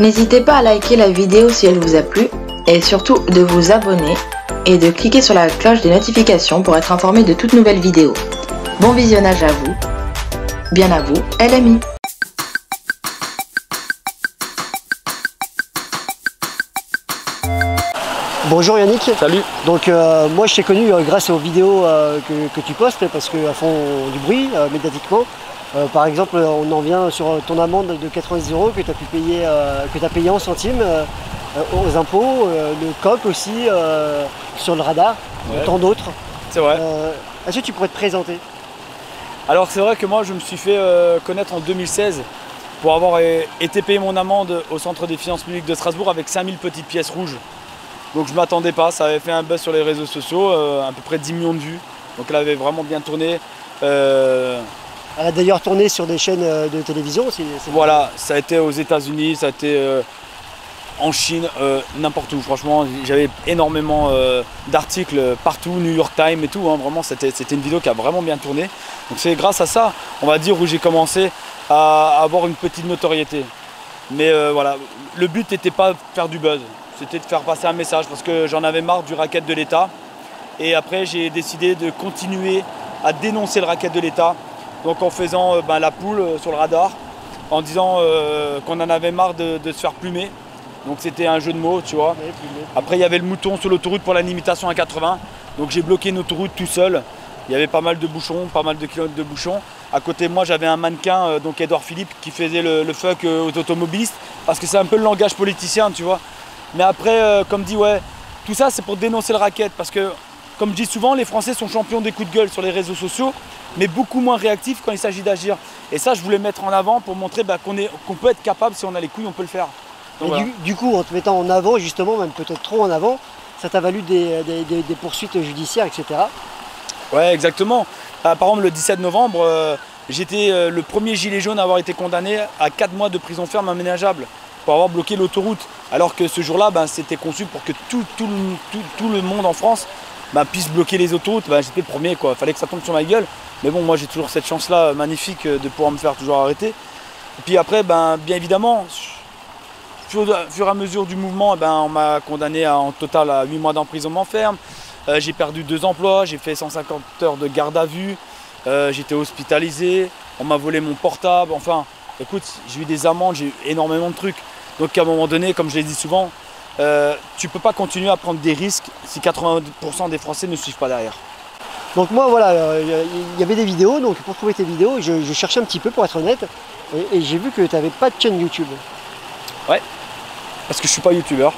N'hésitez pas à liker la vidéo si elle vous a plu et surtout de vous abonner et de cliquer sur la cloche des notifications pour être informé de toutes nouvelles vidéos. Bon visionnage à vous, bien à vous, LMI. Bonjour Yannick. Salut. Donc moi je t'ai connu grâce aux vidéos que tu postes parce qu'elles font du bruit médiatiquement. Par exemple, on en vient sur ton amende de 90 € que tu as payé en centimes aux impôts, le coq aussi sur le radar, ouais. Tant d'autres. C'est vrai. Est-ce que tu pourrais te présenter? Alors c'est vrai que moi je me suis fait connaître en 2016 pour avoir été payé mon amende au Centre des finances publiques de Strasbourg avec 5000 petites pièces rouges. Donc je ne m'attendais pas, ça avait fait un buzz sur les réseaux sociaux, à peu près 10 millions de vues. Donc elle avait vraiment bien tourné. Elle a d'ailleurs tourné sur des chaînes de télévision aussi. Voilà, ça a été aux États-Unis, ça a été en Chine, n'importe où. Franchement, j'avais énormément d'articles partout, New York Times et tout. Hein, vraiment, c'était une vidéo qui a vraiment bien tourné. Donc c'est grâce à ça, on va dire, où j'ai commencé à avoir une petite notoriété. Mais voilà, le but n'était pas de faire du buzz. C'était de faire passer un message parce que j'en avais marre du racket de l'État. Et après, j'ai décidé de continuer à dénoncer le racket de l'État. Donc en faisant la poule sur le radar, en disant qu'on en avait marre de se faire plumer. Donc c'était un jeu de mots, tu vois. Après, il y avait le mouton sur l'autoroute pour la limitation à 80. Donc j'ai bloqué une autoroute tout seul. Il y avait pas mal de bouchons, pas mal de kilomètres de bouchons. À côté de moi, j'avais un mannequin, donc Edouard Philippe, qui faisait le fuck aux automobilistes. Parce que c'est un peu le langage politicien, tu vois. Mais après, comme dit, ouais, tout ça c'est pour dénoncer le racket parce que, comme je dis souvent, les Français sont champions des coups de gueule sur les réseaux sociaux, mais beaucoup moins réactifs quand il s'agit d'agir. Et ça, je voulais mettre en avant pour montrer qu'on peut être capable, si on a les couilles, on peut le faire. Donc, voilà. Du coup, en te mettant en avant, justement, même peut-être trop en avant, ça t'a valu des poursuites judiciaires, etc. Ouais, exactement. Par exemple, le 17 novembre, j'étais le premier gilet jaune à avoir été condamné à 4 mois de prison ferme aménageable pour avoir bloqué l'autoroute. Alors que ce jour-là, c'était conçu pour que tout le monde en France puisse bloquer les autoroutes. J'étais le premier, quoi. Fallait que ça tombe sur ma gueule. Mais bon, moi j'ai toujours cette chance-là magnifique de pouvoir me faire toujours arrêter. Et puis après, bien évidemment, au fur et à mesure du mouvement, on m'a condamné en total à 8 mois d'emprisonnement ferme. J'ai perdu 2 emplois, j'ai fait 150 heures de garde à vue, j'étais hospitalisé, on m'a volé mon portable. Enfin, écoute, j'ai eu des amendes, j'ai eu énormément de trucs. Donc à un moment donné, comme je l'ai dit souvent, tu ne peux pas continuer à prendre des risques si 80% des Français ne suivent pas derrière. Donc moi voilà, il y avait des vidéos, donc pour trouver tes vidéos, je cherchais un petit peu pour être honnête, et j'ai vu que tu n'avais pas de chaîne YouTube. Ouais. Parce que je ne suis pas youtubeur,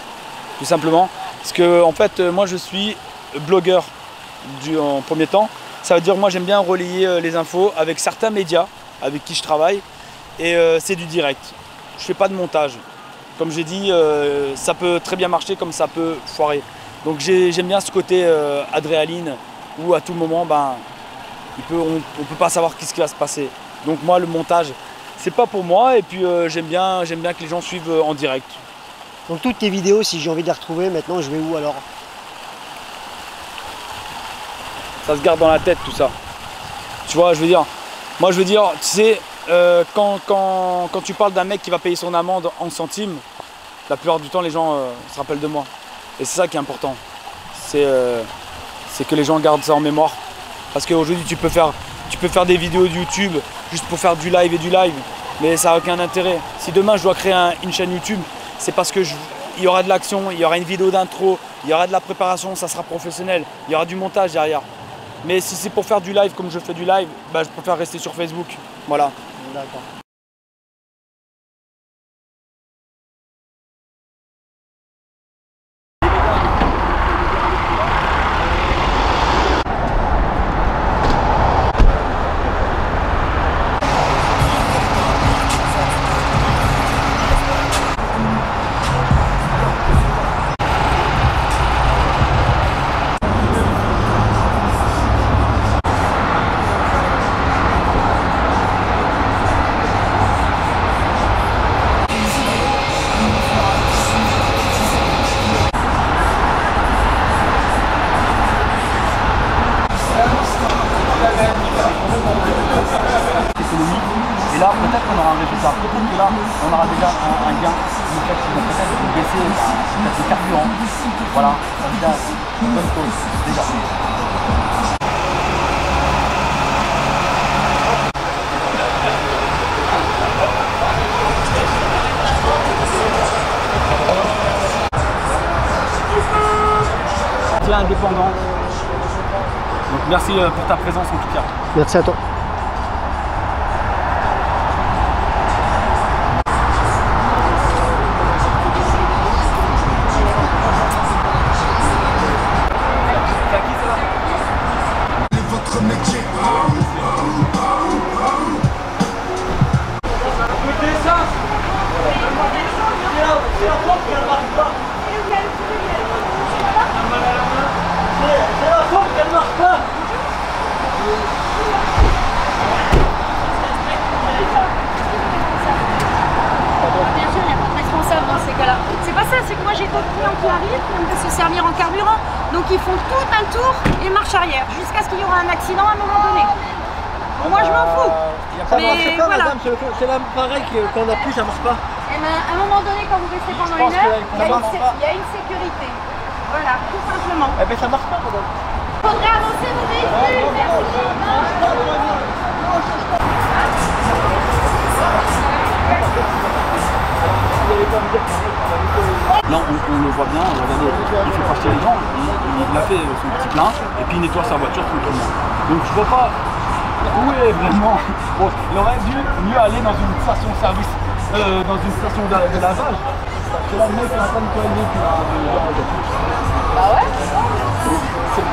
tout simplement. Parce que en fait, moi je suis blogueur en premier temps. Ça veut dire moi j'aime bien relayer les infos avec certains médias avec qui je travaille, et c'est du direct. Je ne fais pas de montage. Comme j'ai dit, ça peut très bien marcher comme ça peut foirer. Donc j'aime bien ce côté adrénaline où à tout moment, on ne peut pas savoir ce qui va se passer. Donc moi, le montage, c'est pas pour moi. Et puis j'aime bien que les gens suivent en direct. Donc toutes tes vidéos, si j'ai envie de les retrouver, maintenant je vais où alors? Ça se garde dans la tête tout ça. Tu vois, tu sais, quand tu parles d'un mec qui va payer son amende en centimes, la plupart du temps les gens se rappellent de moi. Et c'est ça qui est important. C'est que les gens gardent ça en mémoire. Parce qu'aujourd'hui tu peux faire des vidéos de YouTube juste pour faire du live et du live. Mais ça n'a aucun intérêt. Si demain je dois créer une chaîne YouTube, c'est parce que il y aura de l'action, il y aura une vidéo d'intro, il y aura de la préparation, ça sera professionnel, il y aura du montage derrière. Mais si c'est pour faire du live comme je fais du live, je préfère rester sur Facebook. Voilà. D'accord. là, peut-être qu'on aura un résultat. Peut-être que là, on aura déjà un gain. fait, ils vont peut-être baisser peut-être le carburant. Voilà, ça déjà, une bonne chose, déjà. Indépendant. Donc merci pour ta présence en tout cas. Merci à toi. C'est pas ça, c'est que moi j'ai d'autres clients qui arrivent, qui aiment se servir en carburant. Donc ils font tout un tour et marche arrière, jusqu'à ce qu'il y aura un accident à un moment donné. Moi je m'en fous. Mais voilà. C'est l'appareil qu'on a plus, ça marche pas. Et ben, à un moment donné, quand vous restez pendant une heure, il y a une sécurité. Voilà, tout simplement. Eh ben ça marche pas, madame. Faudrait avancer vos véhicules, merci. Là, on le voit bien, regardez, il fait partir les gens, il a fait son petit plein, et puis il nettoie sa voiture tranquillement. Donc je vois pas où est vraiment. Bon, il aurait dû mieux aller dans une station-service, dans une station de lavage. Parce que là, le mec est en train de nettoyer le véhicule. Bah ouais.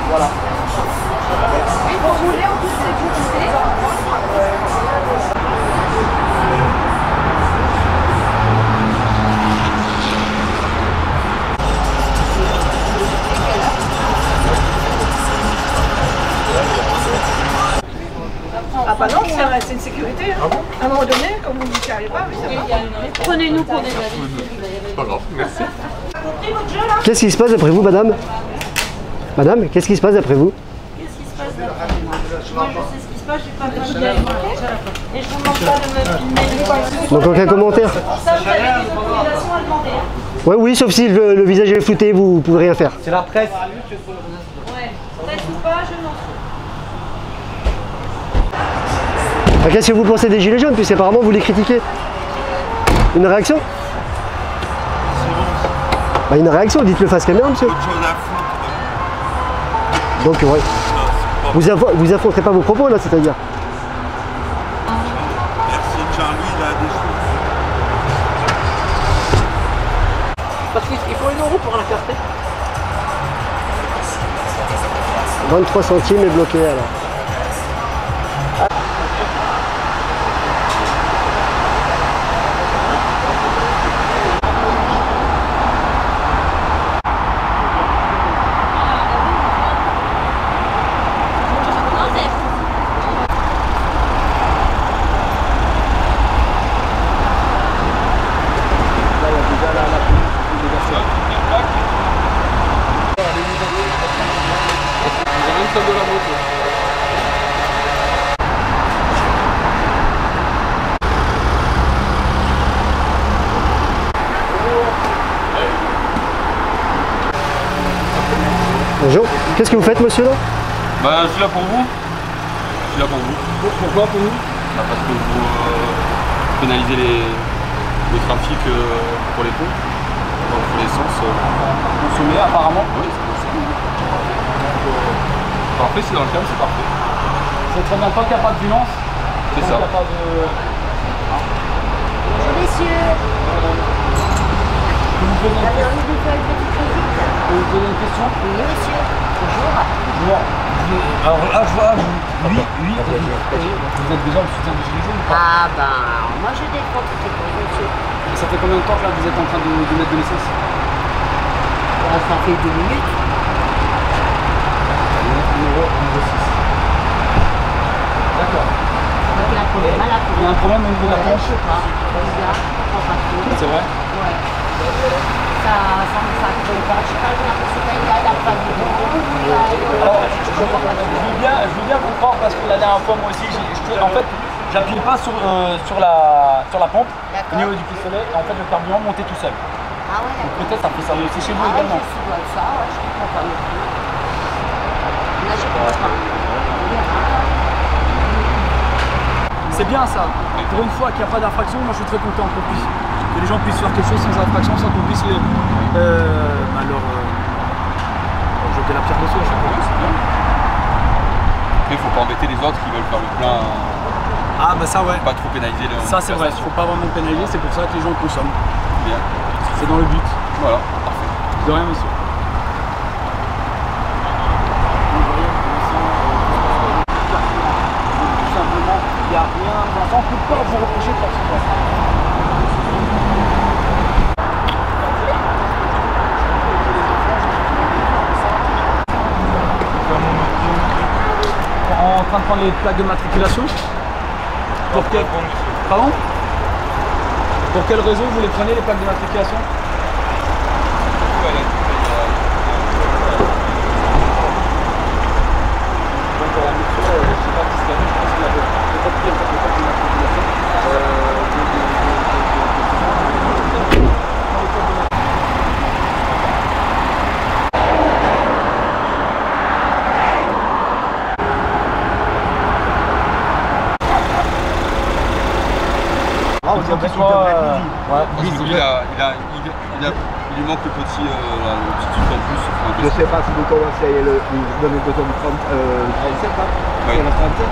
Voilà. Il faut rouler en toute sécurité. Ah bah non, c'est une sécurité. Hein. À un moment donné, comme vous n'y arrivez pas, oui, ça va. Prenez-nous pour des amis. Pas grave, merci. Compris votre jeu là? Qu'est-ce qui se passe d'après vous, madame? Madame, qu'est-ce qui se passe d'après vous? Qu'est-ce qui se passe d'après moi? Moi je sais ce qui se passe, je suis pas besoin de filmer. Et je vous demande pas de me filmer. Donc aucun commentaire? Ça, vous avez des autorisations à demander. Ouais, oui, sauf si le visage est flouté, vous pouvez rien faire. C'est la presse. Ouais, presse ou pas, je m'en fous. Ah, qu'est-ce que vous pensez des gilets jaunes, puisque apparemment vous les critiquez? Une réaction? Bah, une réaction, dites-le face caméra, monsieur. Donc, ouais. Vous affronterez pas vos propos, là, c'est-à-dire? Merci, Jean-Louis, il a des choses. Parce qu'il faut 1 euro pour la carte. 23 centimes est bloqué, alors. Bonjour. Qu'est-ce que vous faites, monsieur, là? Bah, je suis là pour vous. Je suis là pour vous. Pourquoi pour nous? Bah, parce que vous pénalisez le trafic pour les ponts. Donc, pour l'essence. Consommer apparemment. Oui, c'est possible. Parfait, c'est dans le cadre, c'est parfait. C'est très bien, tant qu'il n'y a pas de violence. C'est tant ça. qu'il n'y a pas de... Bonjour messieurs. Vous me posez une Avez envie de faire une petite visite? Vous me posez une question? Oui monsieur. Bonjour. Alors là, je vois, oui, vous êtes déjà le soutien des Gilets jaunes ou pas? Ah ben, moi je défends toutes les causes monsieur. Ça fait combien de temps que là vous êtes en train de mettre de l'essence? Ça fait 2 minutes. 1,6 €. D'accord. Il y a un problème à la Il y a un problème au niveau de la Je planche? sais pas. Regarde, je comprends pas trop. C'est vrai? Ouais. Ça colle pas. Je sais pas, j'ai l'impression qu'il y a la panne de Alors, je veux bien vous croire parce que la dernière fois, moi aussi, en fait, J'appuie pas sur la pompe au niveau du pistolet et en fait le carburant montait tout seul. Ah ouais. Donc peut-être ça peut servir aussi chez vous Ah ouais, également. je dois ça, ouais, je comprends pas non plus. Là, je comprends pas. C'est bien ça. Pour une fois qu'il n'y a pas d'infraction, moi je suis très content que les gens puissent faire quelque chose sans infraction, sans qu'on puisse leur jeter la pierre dessus à chaque fois. C'est bien. Après, il faut pas embêter les autres qui veulent faire le plein. Ah bah ça ouais. Pas trop pénaliser les. Ça c'est vrai, il faut pas vraiment pénaliser, c'est pour ça que les gens consomment. Bien. C'est dans le but. Voilà, parfait. De rien monsieur. Tout simplement, il n'y a rien, on ne peut pas vous reprocher de faire ce que en train de prendre les plaques de matriculation. Pour quelle... Pardon? Pour quelle raison vous les prenez les plaques de matriculation? Parce que lui, il lui manque le petit truc en plus. Je sais pas si vous commencez à donner le tome 37, là. Oui. C'est le 37,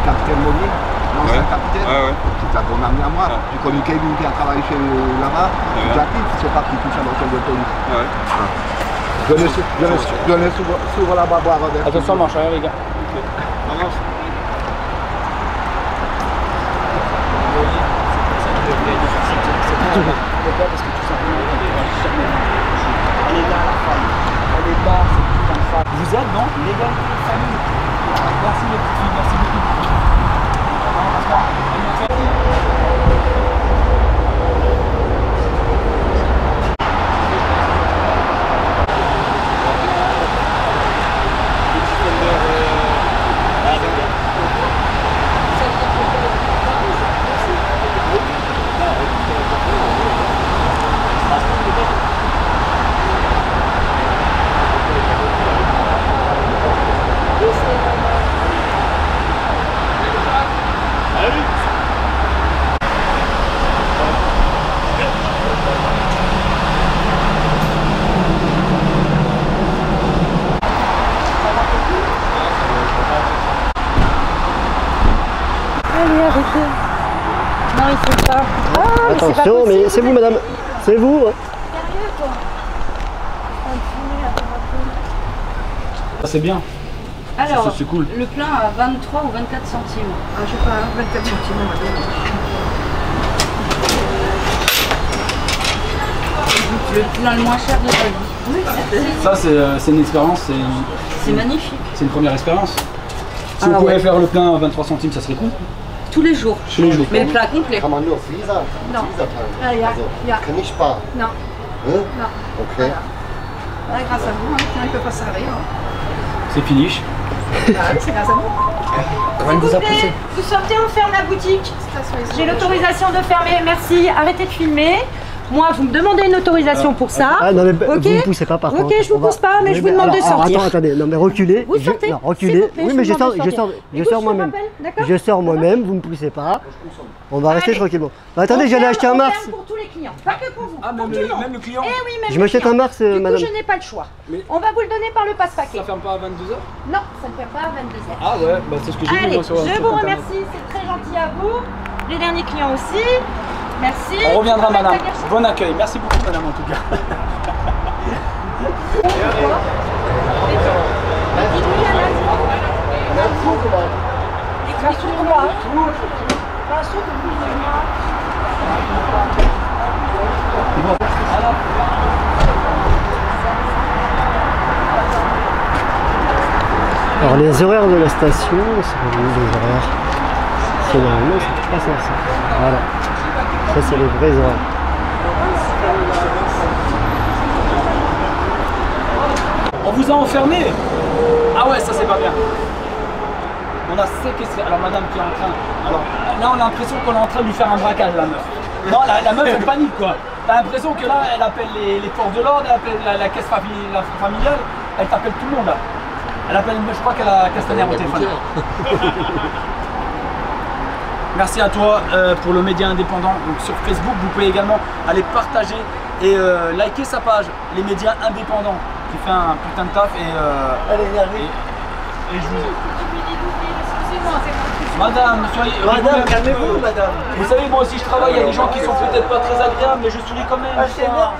capitaine Monnier, l'ancien capitaine. C'est un bon ami à moi. J'ai connu Kevin qui a travaillé chez là-bas. Jackie, c'est pas qui touche à l'hôtel de police. Je le souvent là-bas boire un verre. Attention, marche arrière les gars. Parce que tout simplement, elle est là la femme, elle est là, c'est tout comme ça. Vous êtes dans l'égalité de famille. Merci les petites filles, merci beaucoup. Allez, arrêtez. Non, ils sont pas. Ah, mais c'est pas Attention, mais c'est vous madame, c'est vous. Sérieux, quoi. C'est bien. Alors, c'est cool. le plein à 23 ou 24 centimes. Ah, je sais pas, 24 centimes, on va donner. Le plein le moins cher de ta vie. Oui, Ça c'est une expérience, c'est magnifique. c'est une première expérience. Si Ah, vous pouvez ouais. faire le plein à 23 centimes, ça serait cool. Tous les jours. Tous les jours. Mais le plein complet. Kann man nur Flieser? Non. Flieser Ah, ja. Kann ich sparen. Non. Hein? Non. Okay. Ah, grâce à vous, hein. Sinon, il ne peut pas servir. C'est finish. Ah, c'est grâce à vous. Comment vous a poussé? Vous sortez, on ferme la boutique. J'ai l'autorisation de fermer. Merci. Arrêtez de filmer. Moi, vous me demandez une autorisation pour ça. Ah non mais Ok. vous ne poussez pas par contre. Ok, je vous On va- pousse pas, mais Oui, je vous demande de alors, sortir. Attendez, non mais reculez. Vous sortez. Non, s'il reculez. vous plaît, Oui je mais vous je demande de sors sortir. je Écoute, sors je moi-même. te rappelle, d'accord. Je sors moi-même, vous ne me poussez pas. On va rester Allez. tranquillement. Bah, attendez, j'allais acheter un On Mars. ferme pour tous les clients, pas que pour vous. Ah, pour tout le monde. même le client. Eh oui, même Je le m'achète client. un Mars, Du coup, madame. je n'ai pas le choix. Mais- On va vous le donner par le passe-paquet. Ça ferme pas à 22h? Non, ça ne fait pas à 22h. Ah ouais, bah c'est ce que j'ai vu Allez, moi sur je sur vous Internet. remercie, c'est très gentil à vous. Les derniers clients aussi. Merci. On reviendra Faites la madame. guerre chez Bon accueil. Merci beaucoup madame en tout cas. Dites-lui à lundi. Explique-moi. Pas un sou de plus de moi. Alors les horaires de la station, c'est les horaires. C'est normalement c'est pas ça. Voilà. Ça c'est les vrais horaires. On vous a enfermé. Ah ouais, ça c'est pas bien. On a séquestré. Alors madame qui est en train... Alors là on a l'impression qu'on est en train de lui faire un braquage, la meuf. Non, la meuf elle panique quoi. T'as l'impression que là elle appelle les forces de l'ordre, elle appelle la caisse familiale, elle t'appelle tout le monde là. Elle appelle, je crois qu'elle a Castaner au téléphone. Merci à toi pour le média indépendant. Donc sur Facebook, vous pouvez également aller partager et liker sa page, les médias indépendants, qui fait un putain de taf et je vous... Madame, soyez... Madame, calmez-vous, madame. Vous savez, moi aussi je travaille, il y a des gens qui sont peut-être pas très agréables, mais je souris quand même. C'est énorme,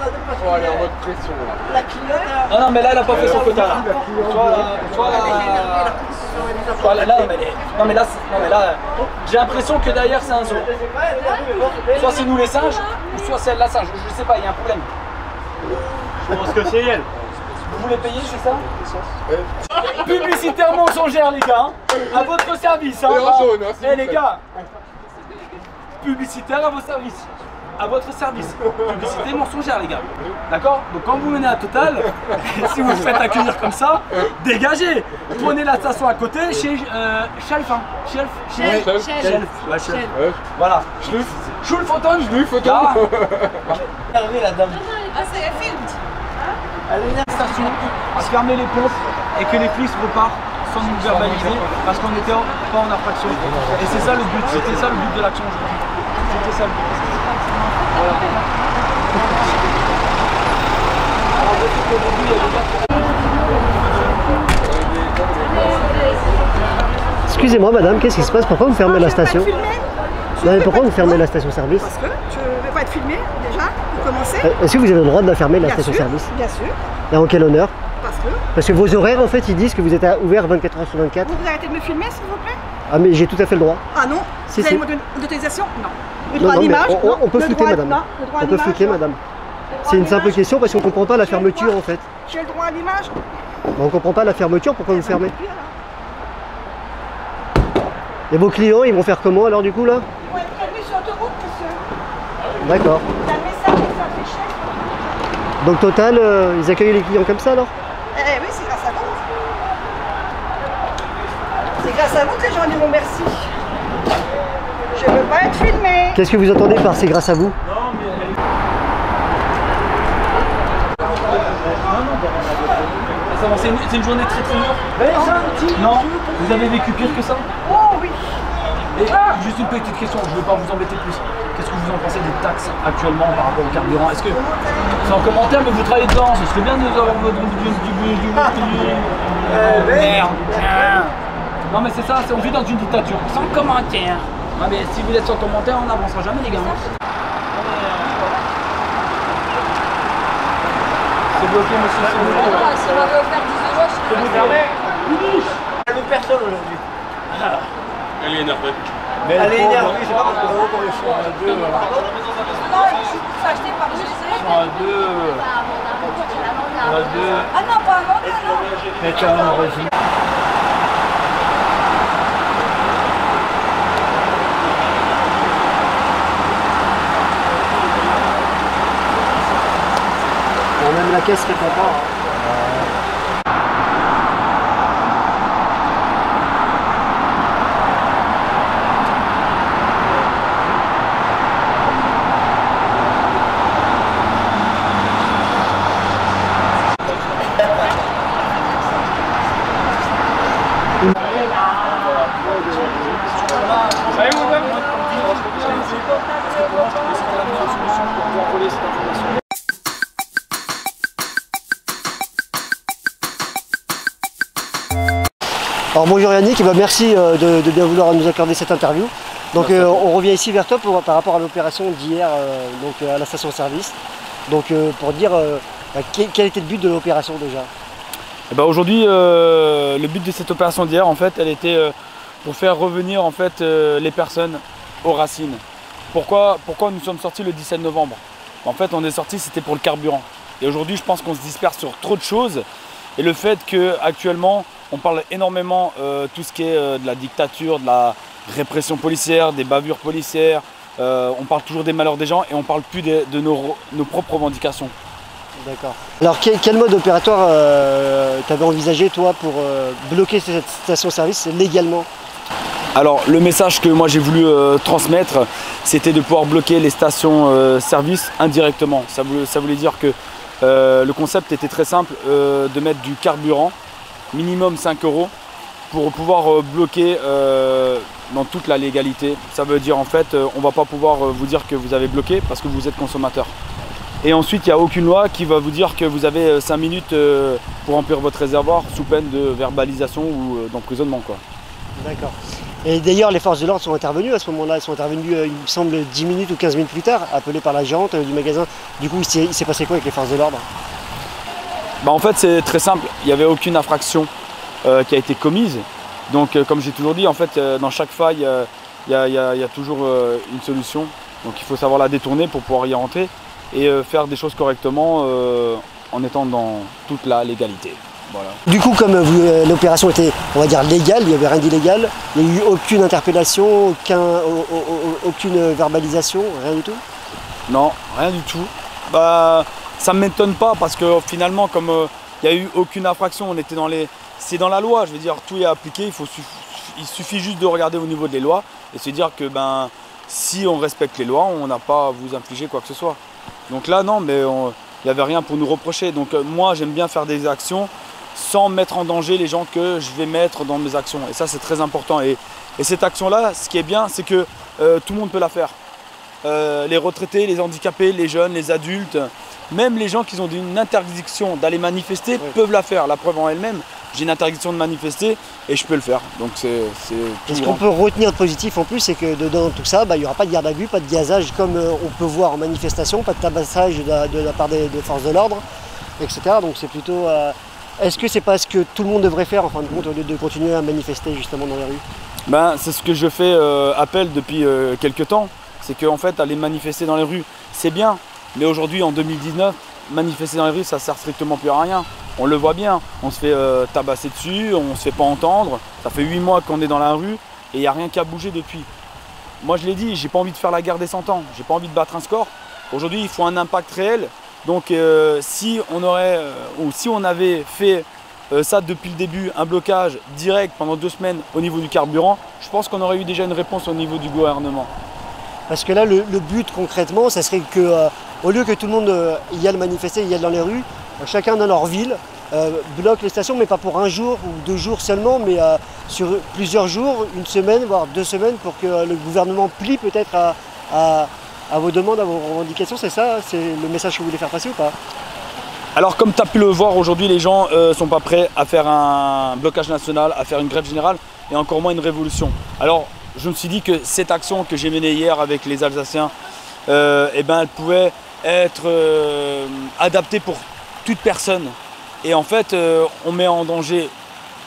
Oh, elle est en mode pression là. la cliente. Non, non, mais là, elle a pas fait son quota là. Soit là, non mais là, j'ai l'impression que derrière c'est un zoo. Soit c'est nous les singes, ou soit c'est elle la singe. Je sais pas, il y a un problème. Je pense que c'est elle. Vous voulez payer, c'est ça? Publicitaire mensongère, les gars. À votre service. Hein, les gars. Publicitaire à vos services. À votre service. Publicité mensongère, les gars. D'accord? Donc quand vous menez à Total, si vous vous faites accueillir comme ça, dégagez. Prenez la station à côté chez Shelf. Hein. Shelf. Voilà. Schulf Photon. Regardez la dame. Ah, c'est un film. Elle est à la station à se fermer les pompes et que les flics repartent sans nous verbaliser parce qu'on n'était pas en infraction. Et c'est ça le but, c'était ça le but de l'action aujourd'hui. C'était ça le but. Voilà. Alors depuis qu'aujourd'hui il y a des gars... Excusez-moi madame, qu'est-ce qui se passe? Pourquoi vous fermez la station? Non, mais pourquoi vous fermez la station-service? Parce que je ne vais pas être filmé déjà, pour commencer. Est-ce que vous avez le droit de la fermer, la station-service? Bien sûr. Et en quel honneur? Parce que vos horaires, en fait, ils disent que vous êtes ouvert 24 h sur 24. vous arrêtez de me filmer, s'il vous plaît? Ah, mais j'ai tout à fait le droit. Ah non? Si, vous avez si. une autorisation? Non. Le Non, droit à non, mais l'image? on peut flouter, madame. Non, le droit à On peut l'image, flouter, non. madame. Le droit C'est à une simple l'image. question parce qu'on ne comprend pas la fermeture, en fait. J'ai le droit à l'image? On ne comprend pas la fermeture, pourquoi vous fermez? Et vos clients, ils vont faire comment, alors, du coup, là? Ils vont être prévenus sur l'autoroute, monsieur. D'accord. Il y a un message qui s'affiche. Donc, Total, ils accueillent les clients comme ça, alors? Eh oui, c'est grâce à vous. C'est grâce à vous que les gens diront merci. Je ne veux pas être filmé. Qu'est-ce que vous entendez par c'est grâce à vous? C'est une journée très dure. Non, vous avez vécu pire que ça? Oh oui. Et juste une petite question, je ne vais pas vous embêter plus. Qu'est-ce que vous en pensez des taxes actuellement par rapport au carburant? Est-ce que c'est en commentaire, mais vous travaillez dedans, ce serait bien de nous avoir votre merde. Non mais c'est ça, on vit dans une dictature. Sans commentaire. Non mais si vous êtes sans commentaire, on n'avancera jamais les gars. C'est bloqué monsieur. Si on m'avait offert 10 €, je serais Elle veut personne aujourd'hui. Elle est énervée. Elle est énervée, c'est pas parce qu'on va encore les choix à deux. Non, je suis acheté par Ah non, pas un mandat, non. Même la caisse répond pas. Alors bonjour Yannick, merci de bien vouloir nous accorder cette interview. Donc on revient ici vers toi par rapport à l'opération d'hier à la station-service. Donc pour dire quel était le but de l'opération déjà? Aujourd'hui, le but de cette opération d'hier, en fait, elle était pour faire revenir en fait les personnes aux racines. Pourquoi nous sommes sortis le 17 novembre? En fait, on est sortis, c'était pour le carburant. Et aujourd'hui, je pense qu'on se disperse sur trop de choses. Et le fait qu'actuellement, on parle énormément tout ce qui est de la dictature, de la répression policière, des bavures policières. On parle toujours des malheurs des gens et on ne parle plus de nos propres revendications. D'accord. Alors quel mode opératoire tu avais envisagé toi pour bloquer cette station-service légalement? Alors le message que moi j'ai voulu transmettre, c'était de pouvoir bloquer les stations-service indirectement. Ça voulait dire que le concept était très simple, de mettre du carburant, minimum 5 € pour pouvoir bloquer dans toute la légalité. Ça veut dire en fait, on ne va pas pouvoir vous dire que vous avez bloqué parce que vous êtes consommateur. Et ensuite, il n'y a aucune loi qui va vous dire que vous avez 5 minutes pour remplir votre réservoir sous peine de verbalisation ou d'emprisonnement, quoi. D'accord. Et d'ailleurs, les forces de l'ordre sont intervenues à ce moment-là. Elles sont intervenues, il me semble, 10 minutes ou 15 minutes plus tard, appelées par la gérante du magasin. Du coup, il s'est passé quoi avec les forces de l'ordre? Bah, en fait, c'est très simple. Il n'y avait aucune infraction qui a été commise. Donc, comme j'ai toujours dit, en fait, dans chaque faille, il y a toujours une solution. Donc, il faut savoir la détourner pour pouvoir y rentrer et faire des choses correctement en étant dans toute la légalité. Voilà. Du coup, comme l'opération était, on va dire, légale, il n'y avait rien d'illégal, il n'y a eu aucune interpellation, aucune verbalisation, rien du tout? Non, rien du tout. Bah, ça ne m'étonne pas parce que finalement, comme il n'y a eu aucune infraction, on était dans les... C'est dans la loi, je veux dire, tout est appliqué, il suffit juste de regarder au niveau des lois et se dire que ben, si on respecte les lois, on n'a pas à vous infliger quoi que ce soit. Donc là, non, mais il n'y avait rien pour nous reprocher. Donc moi, j'aime bien faire des actions sans mettre en danger les gens que je vais mettre dans mes actions. Et ça, c'est très important. Et cette action-là, ce qui est bien, c'est que tout le monde peut la faire. Les retraités, les handicapés, les jeunes, les adultes, même les gens qui ont une interdiction d'aller manifester peuvent la faire. La preuve en elle-même, j'ai une interdiction de manifester et je peux le faire. Donc c'est ce qu'on peut retenir de positif en plus, c'est que dedans tout ça, il n'y aura pas de garde à vue, pas de gazage comme on peut voir en manifestation, pas de tabassage de la part des forces de l'ordre, etc. Donc c'est plutôt... Est-ce que c'est pas ce que tout le monde devrait faire en fin de compte au lieu de continuer à manifester justement dans les rues? Ben, c'est ce que je fais appel depuis quelques temps. C'est qu'en fait, aller manifester dans les rues, c'est bien. Mais aujourd'hui, en 2019, manifester dans les rues, ça sert strictement plus à rien. On le voit bien, on se fait tabasser dessus, on ne se fait pas entendre. Ça fait 8 mois qu'on est dans la rue et il n'y a rien qui a bougé depuis. Moi, je l'ai dit, j'ai pas envie de faire la guerre des 100 ans. J'ai pas envie de battre un score. Aujourd'hui, il faut un impact réel. Donc si on avait fait ça depuis le début, un blocage direct pendant 2 semaines au niveau du carburant, je pense qu'on aurait eu déjà une réponse au niveau du gouvernement. Parce que là, le but concrètement, ça serait que au lieu que tout le monde y aille manifester, y aille dans les rues, chacun dans leur ville bloque les stations, mais pas pour 1 jour ou 2 jours seulement, mais sur plusieurs jours, 1 semaine, voire 2 semaines, pour que le gouvernement plie peut-être à vos demandes, à vos revendications. C'est ça? C'est le message que vous voulez faire passer ou pas? Alors comme tu as pu le voir aujourd'hui, les gens ne sont pas prêts à faire un blocage national, à faire une grève générale et encore moins une révolution. Alors je me suis dit que cette action que j'ai menée hier avec les Alsaciens, elle pouvait être adaptée pour toute personne. Et en fait, on met en danger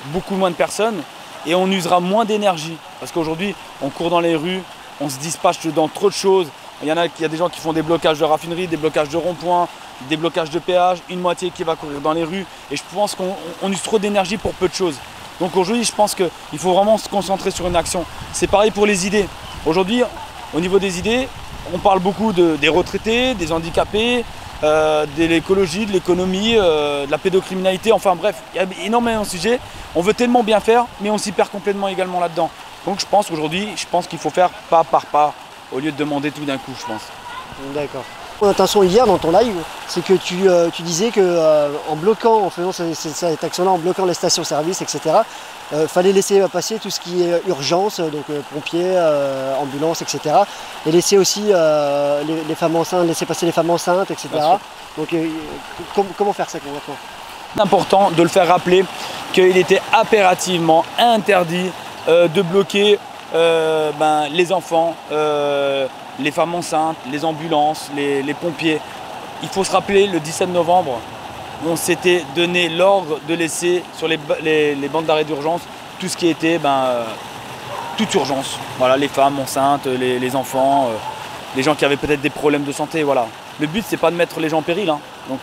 beaucoup moins de personnes et on usera moins d'énergie. Parce qu'aujourd'hui, on court dans les rues, on se dispatche dans trop de choses. Il y a des gens qui font des blocages de raffinerie, des blocages de ronds-points, des blocages de péage, une moitié qui va courir dans les rues. Et je pense qu'on use trop d'énergie pour peu de choses. Donc aujourd'hui, je pense qu'il faut vraiment se concentrer sur une action. C'est pareil pour les idées. Aujourd'hui, au niveau des idées, on parle beaucoup des retraités, des handicapés, de l'écologie, de l'économie, de la pédocriminalité. Enfin bref, il y a énormément de sujets. On veut tellement bien faire, mais on s'y perd complètement également là-dedans. Donc je pense qu'aujourd'hui, qu'il faut faire pas par pas, au lieu de demander tout d'un coup, je pense. D'accord. Mon intention hier dans ton live, c'est que tu disais que en bloquant, en faisant cette action-là, en bloquant les stations-service, etc., fallait laisser passer tout ce qui est urgence, donc pompiers, ambulances, etc. Et laisser aussi les femmes enceintes, laisser passer les femmes enceintes, etc. Donc comment faire ça concrètement? C'est important de le faire rappeler qu'il était impérativement interdit de bloquer les enfants, les femmes enceintes, les ambulances, les pompiers. Il faut se rappeler, le 17 novembre, on s'était donné l'ordre de laisser sur les bandes d'arrêt d'urgence tout ce qui était toute urgence. Voilà, les femmes enceintes, les enfants, les gens qui avaient peut-être des problèmes de santé. Voilà. Le but, c'est pas de mettre les gens en péril. Hein. Donc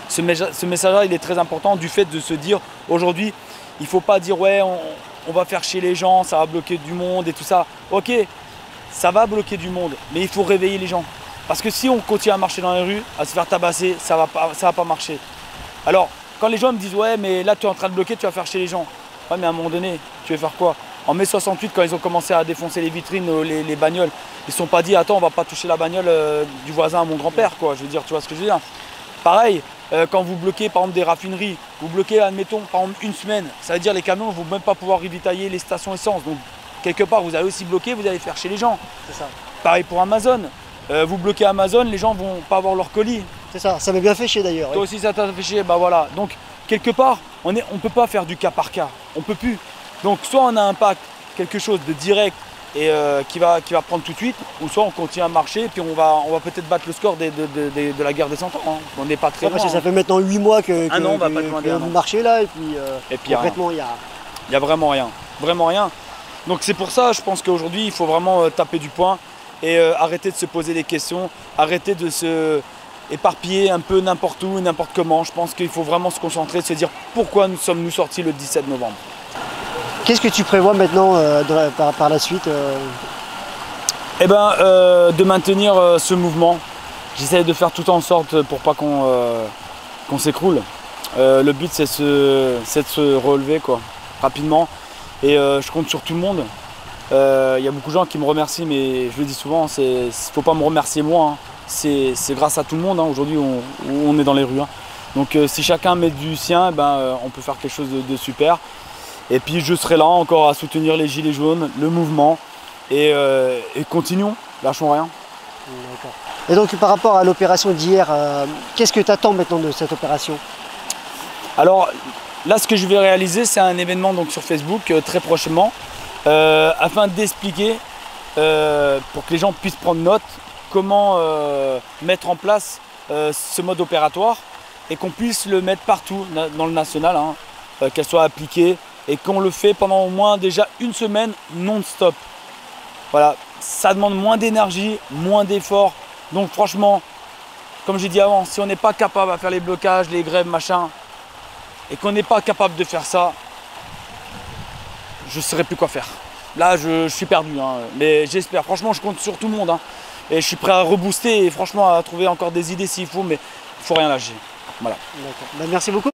ce message-là, il est très important du fait de se dire aujourd'hui, il ne faut pas dire ouais, on va faire chier les gens, ça va bloquer du monde et tout ça. Ok, ça va bloquer du monde, mais il faut réveiller les gens. Parce que si on continue à marcher dans les rues, à se faire tabasser, ça va pas marcher. Alors, quand les gens me disent ouais, mais là tu es en train de bloquer, tu vas faire chier les gens. Ouais, mais à un moment donné, tu veux faire quoi? En mai 68, quand ils ont commencé à défoncer les vitrines, les bagnoles, ils ne se sont pas dit attends, on va pas toucher la bagnole du voisin à mon grand-père, quoi. Je veux dire, tu vois ce que je veux dire? Pareil, quand vous bloquez par exemple des raffineries, vous bloquez, admettons, par exemple une semaine, ça veut dire les camions ne vont même pas pouvoir ravitailler les stations essence. Donc quelque part, vous allez aussi bloquer, vous allez faire chez les gens. C'est ça. Pareil pour Amazon. Vous bloquez Amazon, les gens vont pas avoir leur colis. C'est ça m'a bien fait chier d'ailleurs. Toi aussi ça t'a fait chier, bah voilà. Donc quelque part, on peut pas faire du cas par cas, on peut plus. Donc soit on a un impact, quelque chose de direct et qui va prendre tout de suite, ou soit on continue à marcher et puis on va peut-être battre le score de la guerre des 100 ans. Hein. On n'est pas très loin. Parce que ça fait maintenant 8 mois que vous marchez là et puis concrètement il y a vraiment rien. Vraiment rien. Donc c'est pour ça, je pense qu'aujourd'hui il faut vraiment taper du poing et arrêter de se poser des questions, arrêter de se éparpiller un peu n'importe où, n'importe comment. Je pense qu'il faut vraiment se concentrer, se dire pourquoi nous sommes sortis le 17 novembre. Qu'est-ce que tu prévois maintenant par la suite Eh ben, de maintenir ce mouvement. J'essaie de faire tout en sorte pour pas qu'on s'écroule. Le but c'est de se relever quoi, rapidement. Et je compte sur tout le monde. Il y a beaucoup de gens qui me remercient, mais je le dis souvent, il ne faut pas me remercier moi. Hein. C'est grâce à tout le monde. Hein. Aujourd'hui, on est dans les rues. Hein. Donc si chacun met du sien, on peut faire quelque chose de super. Et puis je serai là encore à soutenir les Gilets jaunes, le mouvement. Et continuons, lâchons rien. Et donc par rapport à l'opération d'hier, qu'est-ce que tu attends maintenant de cette opération? Alors là, ce que je vais réaliser, c'est un événement donc, sur Facebook très prochainement, afin d'expliquer, pour que les gens puissent prendre note, comment mettre en place ce mode opératoire et qu'on puisse le mettre partout dans le national, hein, qu'elle soit appliquée et qu'on le fait pendant au moins déjà une semaine non-stop. Voilà, ça demande moins d'énergie, moins d'efforts. Donc franchement, comme j'ai dit avant, si on n'est pas capable à faire les blocages, les grèves, machin, et qu'on n'est pas capable de faire ça, je ne saurais plus quoi faire. Là, je suis perdu, hein, mais j'espère. Franchement, je compte sur tout le monde. Hein, et je suis prêt à rebooster et franchement à trouver encore des idées s'il faut, mais il ne faut rien lâcher. Voilà. Merci beaucoup.